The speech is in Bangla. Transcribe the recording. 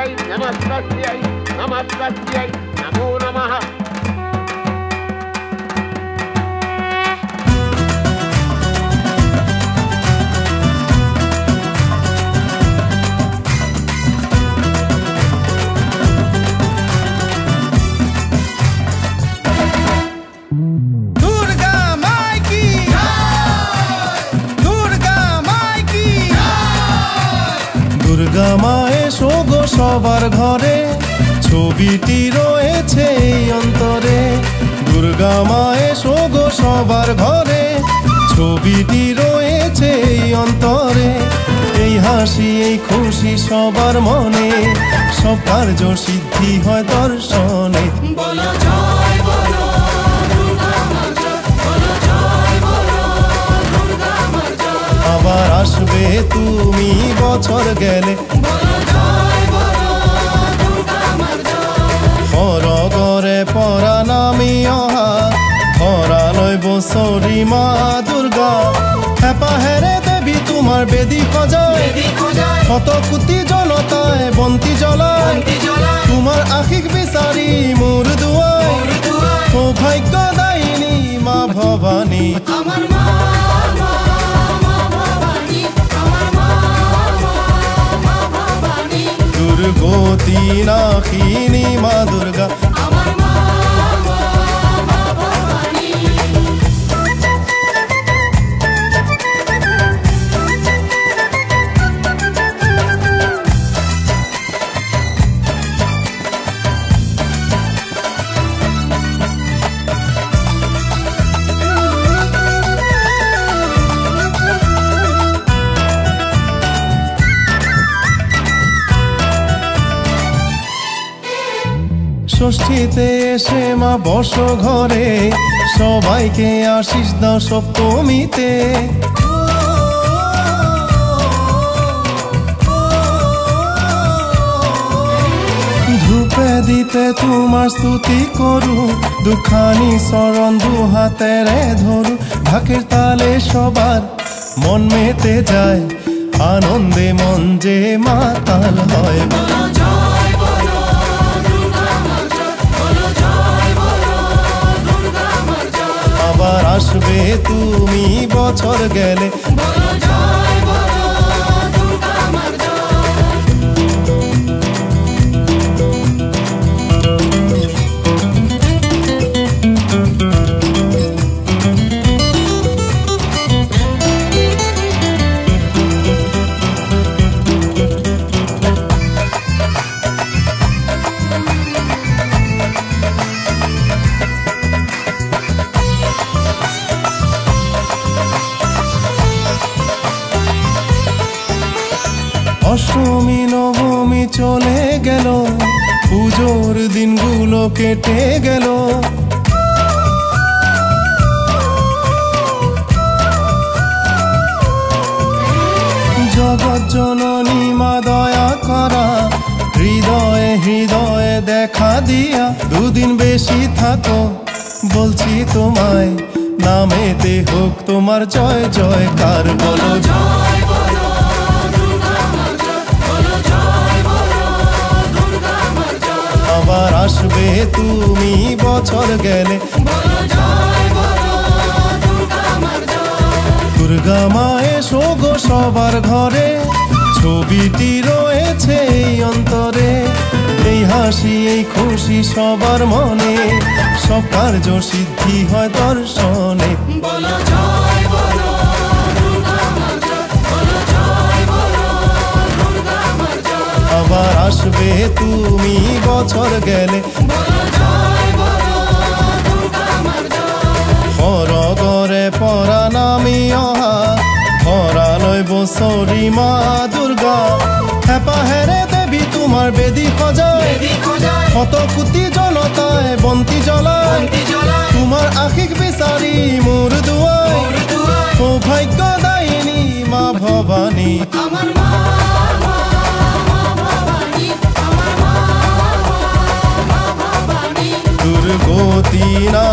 नमस्तस्यै नमस्तस्यै नमो नमः। দুর্গা মায়ে সোগো সবার ঘরে, ছবিটি রয়েছে এই অন্তরে। দুর্গা মায়ে সোগো সবার ঘরে, ছবিটি রয়েছে এই অন্তরে। এই হাসি এই খুশি সবার মনে, সব কার্য সিদ্ধি হয় দর্শনে। বলো জয় বলো দুর্গা মার জয়, বলো জয় বলো দুর্গা মার জয়। আবার আসবে তুমি বছর গেলে, বলো জয় বলো দুর্গা মার জয়। হরগরে পরা নামি অহা, হরালয় বছরি মা দুর্গা। হেপা হেরে দেবী তোমার বেদি খোঁজায়, বেদি খোঁজায় শত কোটি জনতায় বন্তি জ্বলায়। বন্তি জ্বলায় তোমার আশিস বিচারি মোর দুয়ায়, মোর দুয়ায় সৌভাগ্য দায়িনী মা ভবানী। আমার মা মা মা ভবানী, আমার মা মা মা ভবানী। দুর্গতি নাখিনী মা দুর্গা, আমার মা মা মা ভবানী। ষষ্ঠীতে এসে মা বসো ঘরে, সবাইকে আশিস দাও সপ্তমীতে। ধূপে দিতে তোমার স্তুতি করু, দুখানি চরণ দু হাতেরে ধরু। ঢাকের তালে সবার মন মেতে যায়, আনন্দে মন যে মাতাল হয়। বলো জয় বলো দুর্গা মার জয়, বলো জয় বলো দুর্গা মার জয়। আবার আসবে তুমি বছর গেলে, বলো জয় বলো দুর্গা মার জয়। অষ্টমী নবমী চলে গেল, পুজোর দিনগুলো কেটে গেল। জগৎ জননী মা দয়া করা, হৃদয়ে হৃদয়ে দেখা দিয়া। দুদিন বেশি থাকো বলছি তোমায়, নামেতে হোক তোমার জয় জয়কার। বলো জয় বলো দুর্গা মার জয়, বলো জয় বলো দুর্গা মার জয়। আবার আসবে তুমি বছর গেলে, বলো জয় বলো দুর্গা মার জয়। দুর্গা মায়ে সোগো সবার ঘরে, ছবিটি রয়েছে এই অন্তরে। এই হাসি এই খুশি সবার মনে, সব কার্য সিদ্ধি হয় দর্শনে। বলো জয় বলো দুর্গা মার জয়, বলো জয় বলো দুর্গা মার জয়। আবার আসবে তুমি বছর গেলে, বলো জয় বলো দুর্গা মার জয়। হরগরে পরা নামি অহা, হরালয় বছরি মা দুর্গা। হেপা হেরে দেবী তোমার বেদি খোঁজায়, বেদি খোঁজায় শত কোটি জনতায় বন্তি জ্বলায়। বন্তি জ্বলায় তোমার আশিস বিচারি মোর দুয়ায়, মোর দুয়ায় সৌভাগ্য দায়িনী মা ভবানী। আমার মা মা মা ভবানী, আমার মা মা মা ভবানী। দুর্গতি না